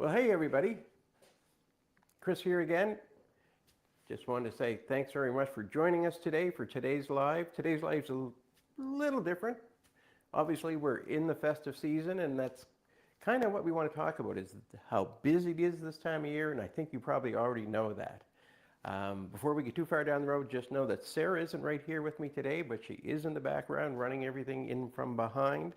Well, hey everybody, Chris here again. Just wanted to say thanks very much for joining us today for today's live. Today's live's a little different. Obviously, we're in the festive season, and that's kind of what we want to talk about is how busy it is this time of year, and I think you probably already know that. Before we get too far down the road, just know that Sarah isn't right here with me today, but she is in the background running everything in from behind.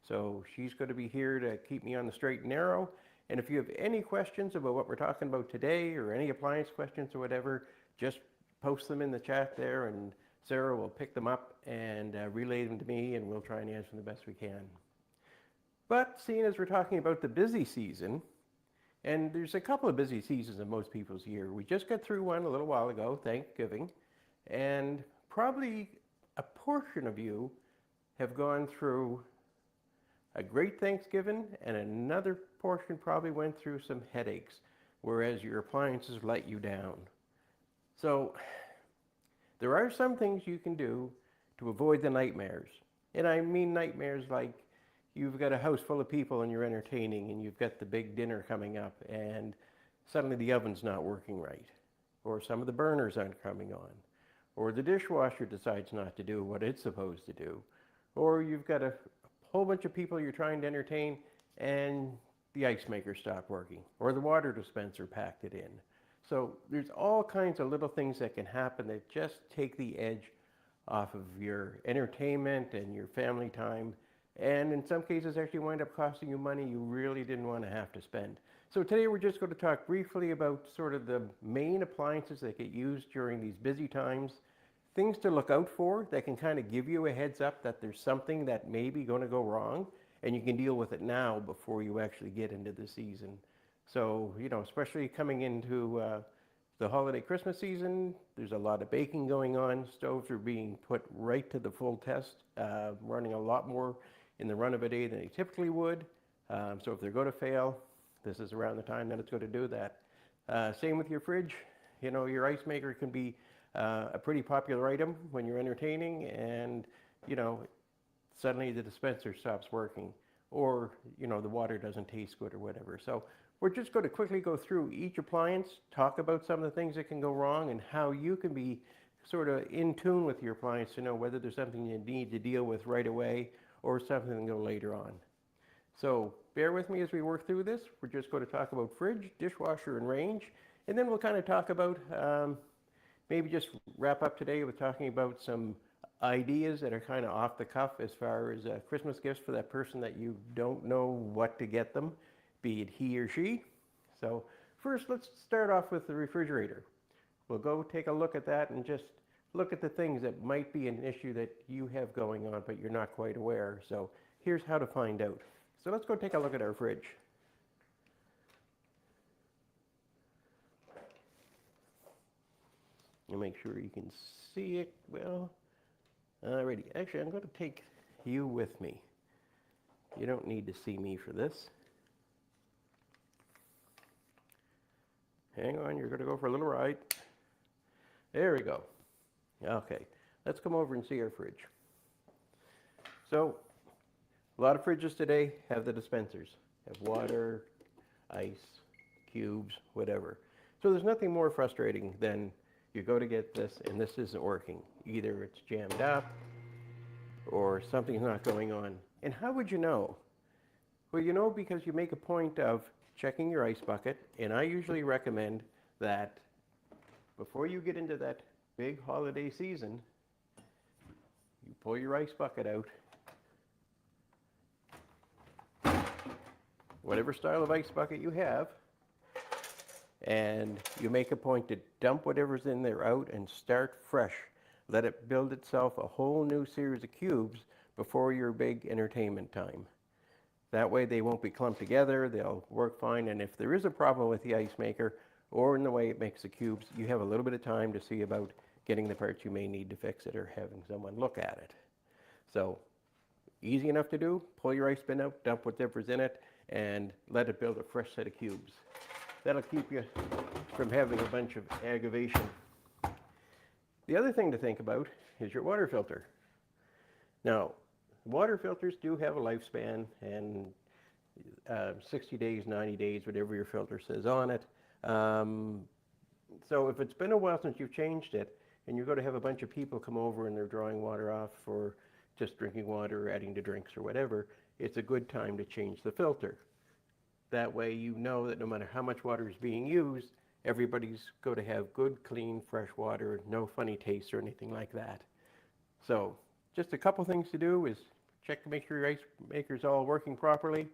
So she's going to be here to keep me on the straight and narrow. And if you have any questions about what we're talking about today or any appliance questions or whatever, just post them in the chat there and Sarah will pick them up and relay them to me and we'll try and answer them the best we can. But seeing as we're talking about the busy season, and there's a couple of busy seasons in most people's year. We just got through one a little while ago, Thanksgiving, and probably a portion of you have gone through a great Thanksgiving, and another portion probably went through some headaches, whereas your appliances let you down. So there are some things you can do to avoid the nightmares. And I mean nightmares like you've got a house full of people and you're entertaining and you've got the big dinner coming up and suddenly the oven's not working right, or some of the burners aren't coming on, or the dishwasher decides not to do what it's supposed to do, or you've got a whole bunch of people you're trying to entertain and the ice maker stopped working, or the water dispenser packed it in. So there's all kinds of little things that can happen that just take the edge off of your entertainment and your family time, and in some cases actually wind up costing you money you really didn't want to have to spend. So today we're just going to talk briefly about sort of the main appliances that get used during these busy times, things to look out for that can kind of give you a heads up that there's something that may be going to go wrong, and you can deal with it now before you actually get into the season. So, especially coming into the holiday Christmas season, there's a lot of baking going on. Stoves are being put right to the full test, running a lot more in the run of a day than they typically would. So if they're going to fail, this is around the time that it's going to do that. Same with your fridge. Your ice maker can be a pretty popular item when you're entertaining and, suddenly the dispenser stops working or, the water doesn't taste good or whatever. So we're just going to quickly go through each appliance, talk about some of the things that can go wrong and how you can be sort of in tune with your appliance to know whether there's something you need to deal with right away or something to go later on. So bear with me as we work through this. We're just going to talk about fridge, dishwasher, and range, and then we'll kind of talk about, maybe just wrap up today with talking about some ideas that are kind of off the cuff as far as Christmas gifts for that person that you don't know what to get them, be it he or she. So first, let's start off with the refrigerator. We'll go take a look at that and just look at the things that might be an issue that you have going on, but you're not quite aware. So here's how to find out. So let's go take a look at our fridge. And make sure you can see it well. Alrighty, actually I'm going to take you with me. You don't need to see me for this. Hang on, you're going to go for a little ride. There we go. Okay, let's come over and see our fridge. So, a lot of fridges today have the dispensers. Have water, ice, cubes, whatever. So there's nothing more frustrating than you go to get this and this isn't working. Either it's jammed up or something's not going on. And how would you know? Well, you know because you make a point of checking your ice bucket, and I usually recommend that before you get into that big holiday season, you pull your ice bucket out, whatever style of ice bucket you have, and you make a point to dump whatever's in there out and start fresh. Let it build itself a whole new series of cubes before your big entertainment time. That way they won't be clumped together, they'll work fine, and if there is a problem with the ice maker or in the way it makes the cubes, you have a little bit of time to see about getting the parts you may need to fix it or having someone look at it. So, easy enough to do. Pull your ice bin out, dump whatever's in it, and let it build a fresh set of cubes. That'll keep you from having a bunch of aggravation. The other thing to think about is your water filter. Now, water filters do have a lifespan, and 60 days, 90 days, whatever your filter says on it. So if it's been a while since you've changed it, and you're going to have a bunch of people come over and they're drawing water off for just drinking water or adding to drinks or whatever, it's a good time to change the filter. That way you know that no matter how much water is being used, everybody's going to have good, clean, fresh water, no funny taste or anything like that. So just a couple things to do is check to make sure your ice maker's all working properly.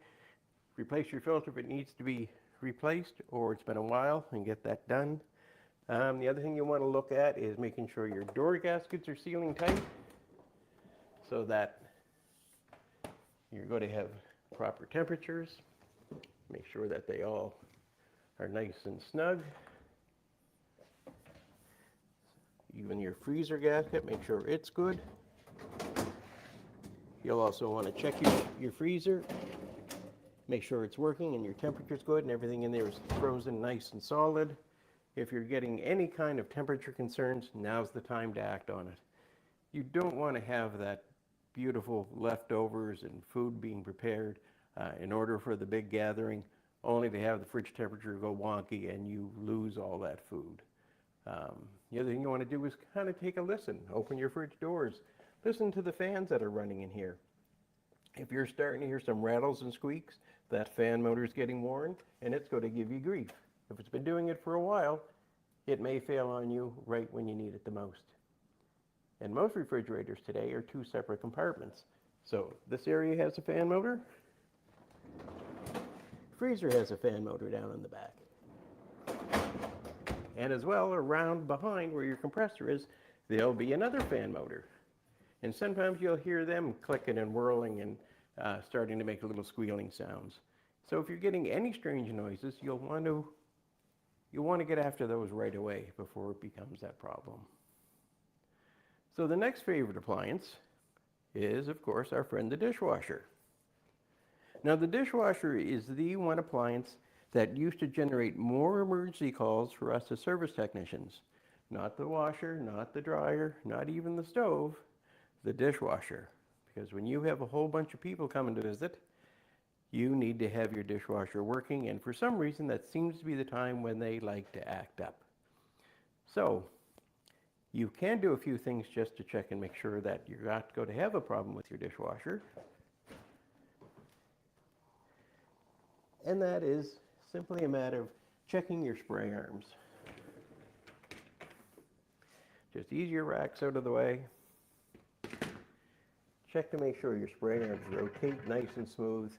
Replace your filter if it needs to be replaced or it's been a while, and get that done. The other thing you want to look at is making sure your door gaskets are sealing tight so that you're going to have proper temperatures. Make sure that they all are nice and snug. Even your freezer gasket, make sure it's good. You'll also want to check your freezer, make sure it's working and your temperature's good and everything in there is frozen nice and solid. If you're getting any kind of temperature concerns, now's the time to act on it. You don't want to have that beautiful leftovers and food being prepared in order for the big gathering, only to have the fridge temperature go wonky and you lose all that food. The other thing you want to do is kind of take a listen. Open your fridge doors. Listen to the fans that are running in here. If you're starting to hear some rattles and squeaks, that fan motor is getting worn and it's going to give you grief. If it's been doing it for a while, it may fail on you right when you need it the most. And most refrigerators today are two separate compartments. So this area has a fan motor. Freezer has a fan motor down in the back. And as well, around behind where your compressor is, there'll be another fan motor. And sometimes you'll hear them clicking and whirling and starting to make little squealing sounds. So if you're getting any strange noises, you'll want to get after those right away before it becomes that problem. So the next favorite appliance is, of course, our friend the dishwasher. Now the dishwasher is the one appliance that used to generate more emergency calls for us as service technicians. Not the washer, not the dryer, not even the stove, the dishwasher. Because when you have a whole bunch of people coming to visit, you need to have your dishwasher working, and for some reason that seems to be the time when they like to act up. So you can do a few things just to check and make sure that you're not going to have a problem with your dishwasher. And that is simply a matter of checking your spray arms. Just ease your racks out of the way. Check to make sure your spray arms rotate nice and smooth.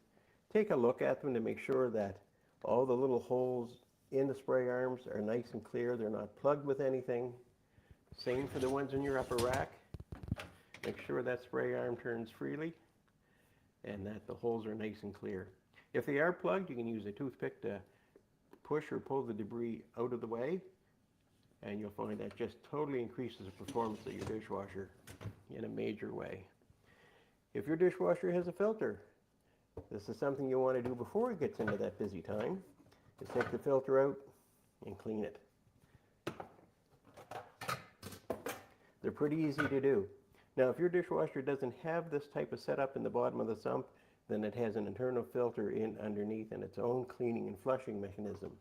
Take a look at them to make sure that all the little holes in the spray arms are nice and clear. They're not plugged with anything. Same for the ones in your upper rack. Make sure that spray arm turns freely and that the holes are nice and clear. If they are plugged, you can use a toothpick to push or pull the debris out of the way, and you'll find that just totally increases the performance of your dishwasher in a major way. If your dishwasher has a filter, this is something you want to do before it gets into that busy time, is take the filter out and clean it. They're pretty easy to do. Now, if your dishwasher doesn't have this type of setup in the bottom of the sump, then it has an internal filter in underneath and its own cleaning and flushing mechanism.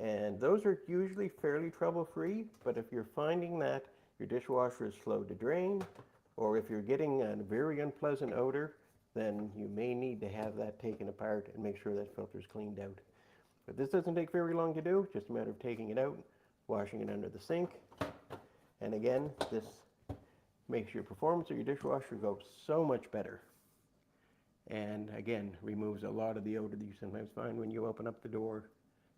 And those are usually fairly trouble-free, but if you're finding that your dishwasher is slow to drain, or if you're getting a very unpleasant odor, then you may need to have that taken apart and make sure that filter is cleaned out. But this doesn't take very long to do, just a matter of taking it out, washing it under the sink. And again, this makes your performance of your dishwasher go so much better. And again, removes a lot of the odor that you sometimes find when you open up the door.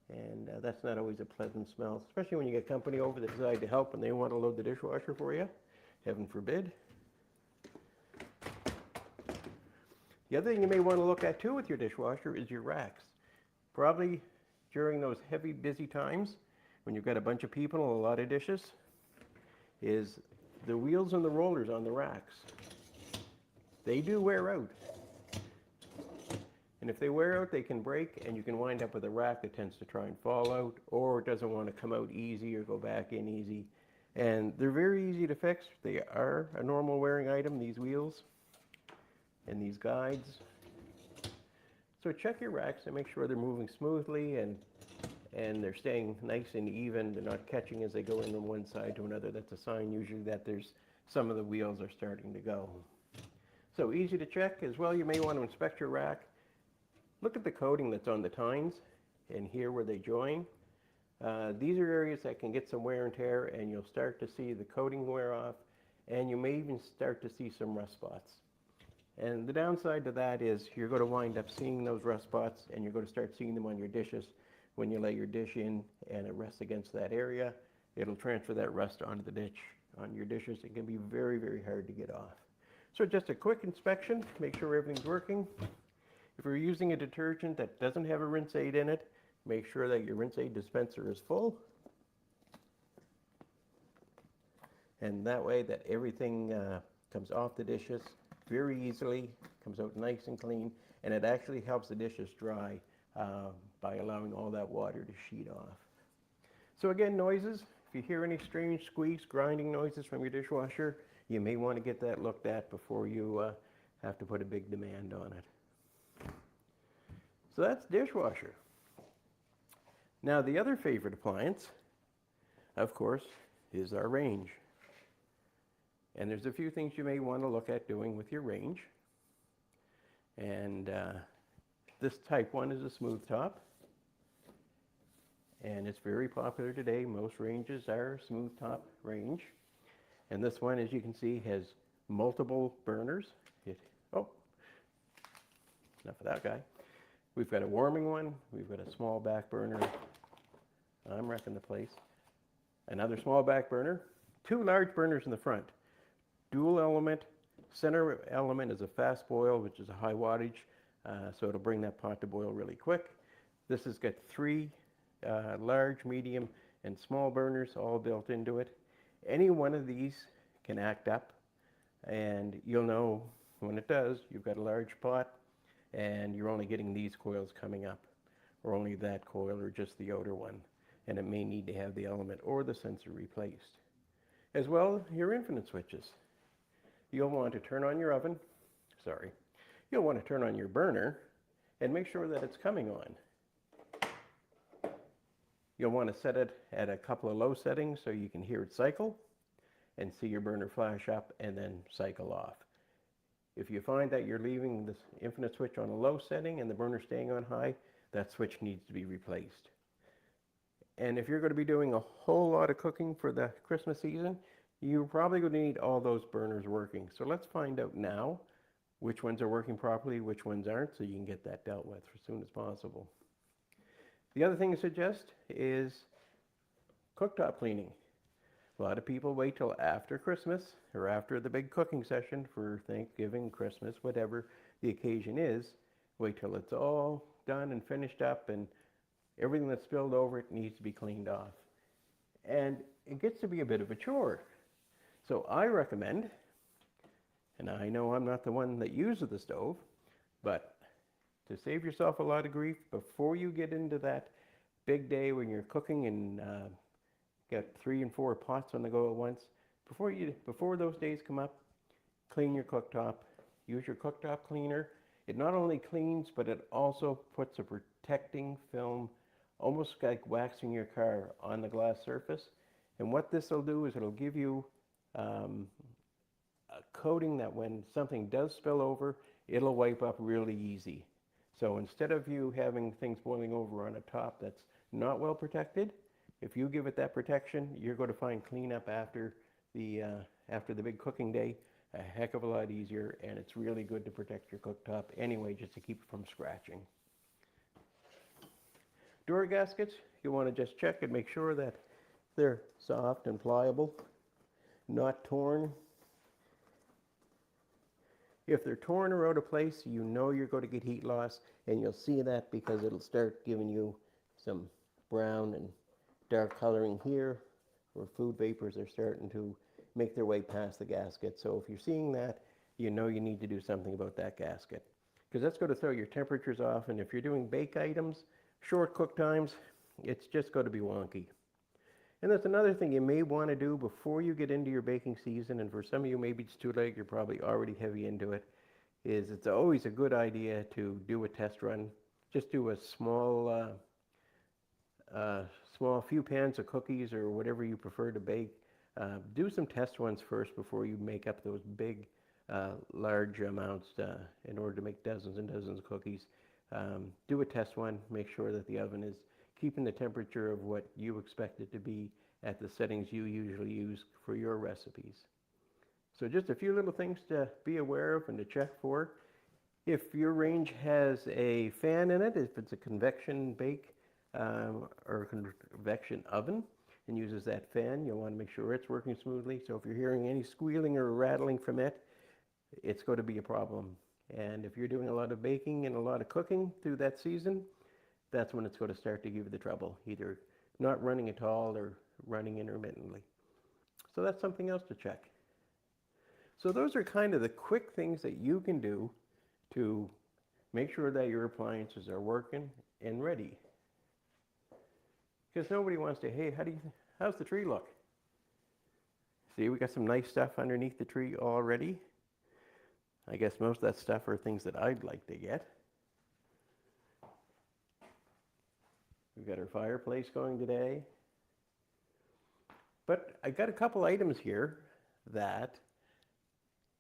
And that's not always a pleasant smell, especially when you get company over that decide to help and they want to load the dishwasher for you. Heaven forbid. The other thing you may want to look at too with your dishwasher is your racks. Probably during those heavy, busy times when you've got a bunch of people and a lot of dishes, is the wheels and the rollers on the racks. They do wear out. And if they wear out, they can break, and you can wind up with a rack that tends to try and fall out, or it doesn't want to come out easy or go back in easy. And they're very easy to fix. They are a normal wearing item, these wheels and these guides. So check your racks and make sure they're moving smoothly and they're staying nice and even. They're not catching as they go in from one side to another. That's a sign usually that there's some of the wheels are starting to go. So easy to check. As well, you may want to inspect your rack. Look at the coating that's on the tines and here where they join. These are areas that can get some wear and tear, and you'll start to see the coating wear off, and you may even start to see some rust spots. And the downside to that is you're going to wind up seeing those rust spots, and you're going to start seeing them on your dishes. When you lay your dish in and it rests against that area, it'll transfer that rust onto the dish, on your dishes. It can be very, very hard to get off. So just a quick inspection, make sure everything's working. If you're using a detergent that doesn't have a rinse aid in it, make sure that your rinse aid dispenser is full. And that way that everything comes off the dishes very easily, comes out nice and clean, and it actually helps the dishes dry by allowing all that water to sheet off. So again, noises. If you hear any strange squeaks, grinding noises from your dishwasher, you may want to get that looked at before you have to put a big demand on it. So that's dishwasher. Now the other favorite appliance, of course, is our range. And there's a few things you may want to look at doing with your range. And this type 1 is a smooth top. And it's very popular today. Most ranges are smooth top range. And this one, as you can see, has multiple burners. Enough of that guy. We've got a warming one. We've got a small back burner. I'm wrecking the place. Another small back burner. 2 large burners in the front. Dual element. Center element is a fast boil, which is a high wattage, so it'll bring that pot to boil really quick. This has got 3 large, medium, and small burners all built into it. Any one of these can act up, and you'll know when it does. You've got a large pot, and you're only getting these coils coming up, or only that coil, or just the outer one, and it may need to have the element or the sensor replaced. As well, your infinite switches. You'll want to turn on your oven, you'll want to turn on your burner and make sure that it's coming on. You'll want to set it at a couple of low settings so you can hear it cycle and see your burner flash up and then cycle off. If you find that you're leaving this infinite switch on a low setting and the burner staying on high, that switch needs to be replaced. And if you're going to be doing a whole lot of cooking for the Christmas season, you're probably going to need all those burners working. So let's find out now which ones are working properly, which ones aren't, so you can get that dealt with as soon as possible. The other thing to suggest is cooktop cleaning. A lot of people wait till after Christmas or after the big cooking session for Thanksgiving, Christmas, whatever the occasion is. Wait till it's all done and finished up and everything that's spilled over it needs to be cleaned off. And it gets to be a bit of a chore. So I recommend, and I know I'm not the one that uses the stove, but to save yourself a lot of grief before you get into that big day when you're cooking and got 3 and 4 pots on the go at once, before those days come up, clean your cooktop. Use your cooktop cleaner. It not only cleans, but it also puts a protecting film, almost like waxing your car, on the glass surface. And what this will do is it'll give you a coating that when something does spill over, it'll wipe up really easy. So instead of you having things boiling over on a top that's not well protected, if you give it that protection, you're going to find cleanup after the big cooking day a heck of a lot easier, and it's really good to protect your cooktop anyway, just to keep it from scratching. Door gaskets, you want to just check and make sure that they're soft and pliable, not torn. If they're torn or out of place, you know you're going to get heat loss, and you'll see that because it'll start giving you some brown and dark coloring here, where food vapors are starting to make their way past the gasket. So if you're seeing that, you know you need to do something about that gasket, because that's going to throw your temperatures off, and if you're doing bake items, short cook times, it's just going to be wonky. And that's another thing you may want to do before you get into your baking season, and for some of you maybe it's too late, you're probably already heavy into it, is it's always a good idea to do a test run. Just do a small few pans of cookies or whatever you prefer to bake. Do some test runs first before you make up those big, large amounts in order to make dozens and dozens of cookies. Do a test one. Make sure that the oven is keeping the temperature of what you expect it to be at the settings you usually use for your recipes. So just a few little things to be aware of and to check for. If your range has a fan in it, if it's a convection bake or convection oven and uses that fan, you'll want to make sure it's working smoothly. So if you're hearing any squealing or rattling from it, it's going to be a problem. And if you're doing a lot of baking and a lot of cooking through that season, that's when it's going to start to give you the trouble, either not running at all or running intermittently. So that's something else to check. So those are kind of the quick things that you can do to make sure that your appliances are working and ready. Because nobody wants to, hey, how's the tree look? See, we got some nice stuff underneath the tree already. I guess most of that stuff are things that I'd like to get. We've got our fireplace going today. But I got a couple items here that,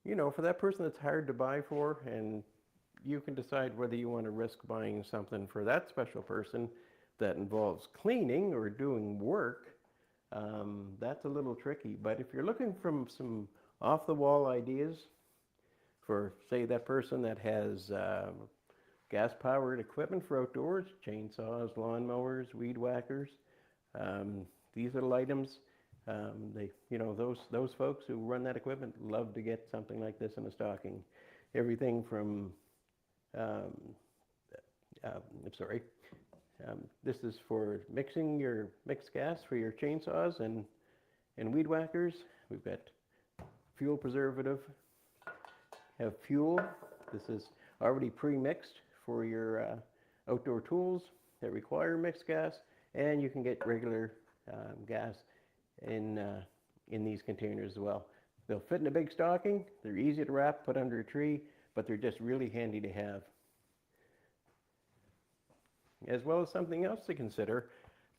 you know, for that person that's hard to buy for, and you can decide whether you want to risk buying something for that special person that involves cleaning or doing work. That's a little tricky. But if you're looking for some off-the-wall ideas for, say, that person that has gas-powered equipment for outdoors, chainsaws, lawnmowers, weed whackers, these little items, those folks who run that equipment love to get something like this in a stocking. Everything from, this is for mixing your mixed gas for your chainsaws and weed whackers. We've got fuel preservative. Have fuel. This is already pre-mixed for your outdoor tools that require mixed gas, and you can get regular gas in these containers as well. They'll fit in a big stocking. They're easy to wrap, put under a tree, but they're just really handy to have. As well as something else to consider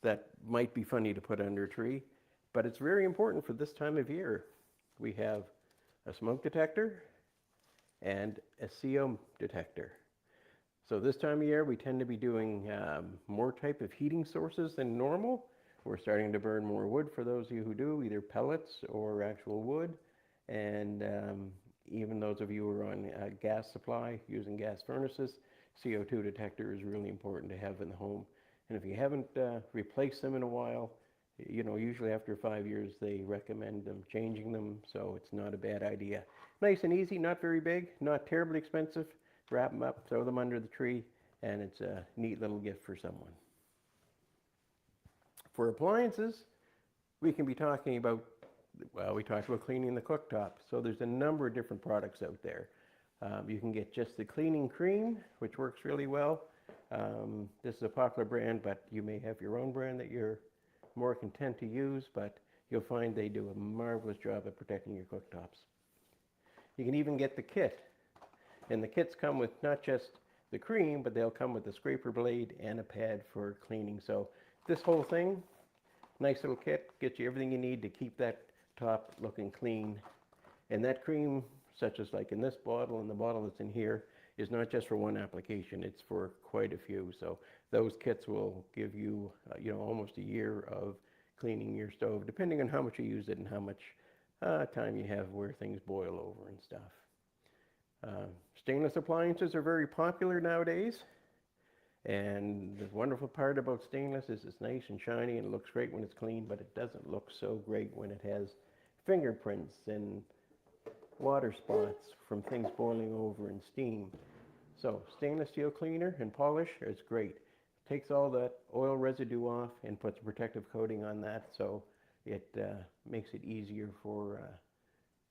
that might be funny to put under a tree, but it's very important for this time of year. We have a smoke detector and a CO detector. So this time of year we tend to be doing more type of heating sources than normal. We're starting to burn more wood for those of you who do, either pellets or actual wood. And even those of you who are on gas supply using gas furnaces, CO2 detector is really important to have in the home. And if you haven't replaced them in a while, you know, usually after 5 years they recommend them changing them, so it's not a bad idea. Nice and easy, not very big, not terribly expensive. Wrap them up, throw them under the tree, and it's a neat little gift for someone. For appliances, we can be talking about, well, we talked about cleaning the cooktop. So there's a number of different products out there. You can get just the cleaning cream, which works really well. This is a popular brand, but you may have your own brand that you're more content to use, but you'll find they do a marvelous job at protecting your cooktops. You can even get the kit. And the kits come with not just the cream, but they'll come with a scraper blade and a pad for cleaning. So this whole thing, nice little kit, gets you everything you need to keep that top looking clean. And that cream, such as like in this bottle and the bottle that's in here, is not just for one application, it's for quite a few. So those kits will give you, almost a year of cleaning your stove, depending on how much you use it and how much time you have where things boil over and stuff. Stainless appliances are very popular nowadays. And the wonderful part about stainless is it's nice and shiny and it looks great when it's clean, but it doesn't look so great when it has fingerprints and water spots from things boiling over and steam. So stainless steel cleaner and polish is great. Takes all that oil residue off and puts a protective coating on that, so it makes it easier for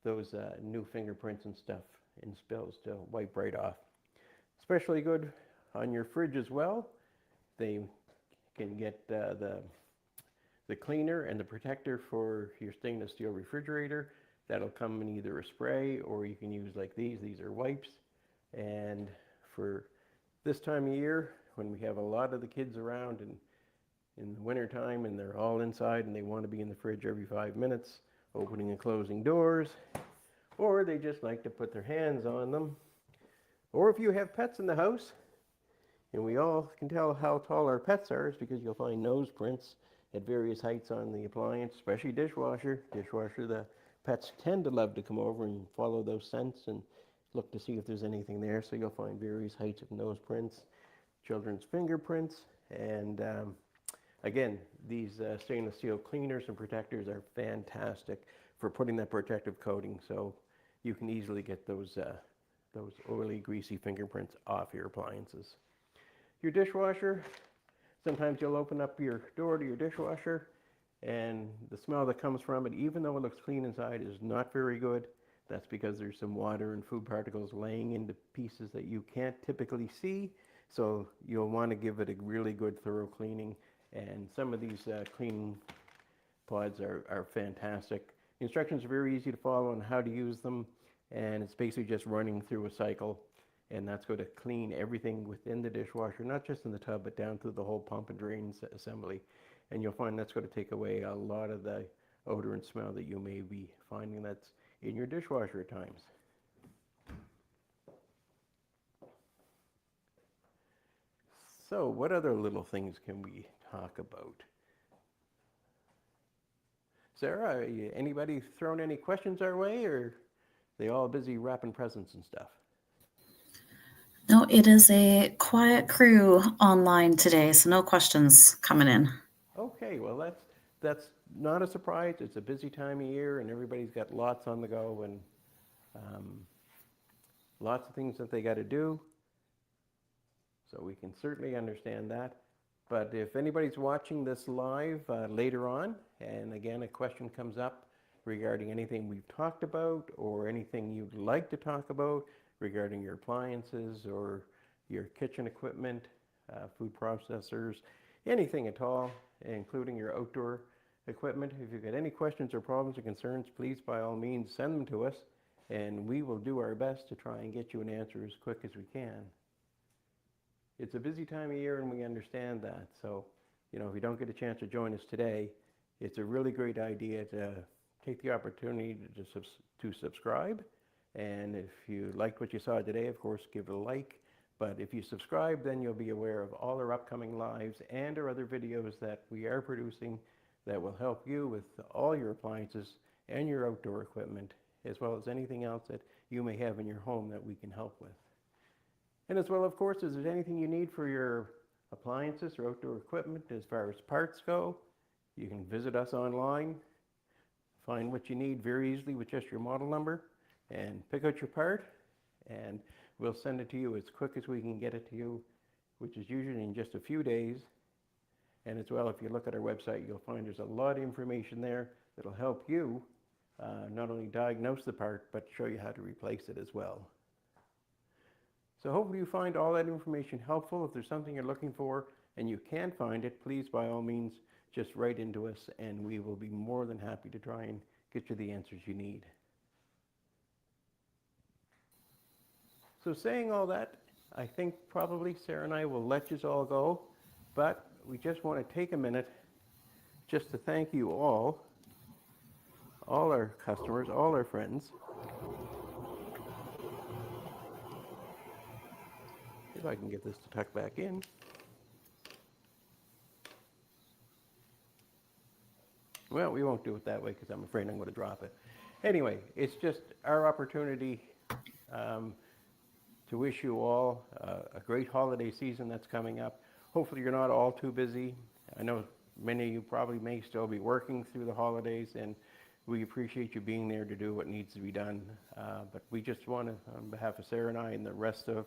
those new fingerprints and stuff and spills to wipe right off. Especially good on your fridge as well. They can get the cleaner and the protector for your stainless steel refrigerator. That'll come in either a spray or you can use like these. These are wipes. And for this time of year, when we have a lot of the kids around and in the wintertime and they're all inside and they want to be in the fridge every 5 minutes, opening and closing doors, or they just like to put their hands on them. Or if you have pets in the house, and we all can tell how tall our pets are is because you'll find nose prints at various heights on the appliance, especially dishwasher. Dishwasher, the pets tend to love to come over and follow those scents and look to see if there's anything there. So you'll find various heights of nose prints, children's fingerprints, and again, these stainless steel cleaners and protectors are fantastic for putting that protective coating, so you can easily get those oily, greasy fingerprints off your appliances. Your dishwasher, sometimes you'll open up your door to your dishwasher and the smell that comes from it, even though it looks clean inside, is not very good. That's because there's some water and food particles laying into pieces that you can't typically see. So you'll want to give it a really good thorough cleaning. And some of these cleaning pods are fantastic. The instructions are very easy to follow on how to use them. And it's basically just running through a cycle. And that's going to clean everything within the dishwasher, not just in the tub, but down through the whole pump and drain assembly. And you'll find that's going to take away a lot of the odor and smell that you may be finding that's in your dishwasher at times. So what other little things can we talk about? Sarah, anybody thrown any questions our way, or are they all busy wrapping presents and stuff? No, it is a quiet crew online today, so no questions coming in. Okay, well that's not a surprise. It's a busy time of year, and everybody's got lots on the go and lots of things that they got to do. So we can certainly understand that. But if anybody's watching this live later on, and again a question comes up regarding anything we've talked about or anything you'd like to talk about regarding your appliances or your kitchen equipment, food processors, anything at all, including your outdoor equipment. If you've got any questions or problems or concerns, please by all means send them to us, and we will do our best to try and get you an answer as quick as we can. It's a busy time of year and we understand that, so if you don't get a chance to join us today, it's a really great idea to take the opportunity to subscribe. And if you liked what you saw today, of course, give it a like. But if you subscribe, then you'll be aware of all our upcoming lives and our other videos that we are producing that will help you with all your appliances and your outdoor equipment, as well as anything else that you may have in your home that we can help with. And as well, of course, if there's anything you need for your appliances or outdoor equipment as far as parts go, you can visit us online, find what you need very easily with just your model number, and pick out your part, and we'll send it to you as quick as we can get it to you, which is usually in just a few days. And as well, if you look at our website, you'll find there's a lot of information there that'll help you not only diagnose the part, but show you how to replace it as well. So hopefully you find all that information helpful. If there's something you're looking for and you can't find it, please by all means just write into us, and we will be more than happy to try and get you the answers you need. So saying all that, I think probably Sarah and I will let you all go, but we just want to take a minute just to thank you all our customers, all our friends. If I can get this to tuck back in. Well, we won't do it that way because I'm afraid I'm going to drop it. Anyway, it's just our opportunity to wish you all a great holiday season that's coming up. Hopefully you're not all too busy. I know many of you probably may still be working through the holidays, and we appreciate you being there to do what needs to be done. But we just want to, on behalf of Sarah and I and the rest of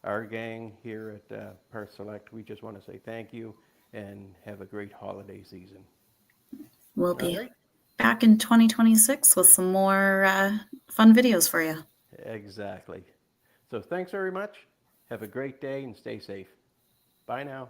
our gang here at Parts Select, we just want to say thank you and have a great holiday season. We'll be back in 2026 with some more fun videos for you. Exactly. So thanks very much. Have a great day and stay safe. Bye now.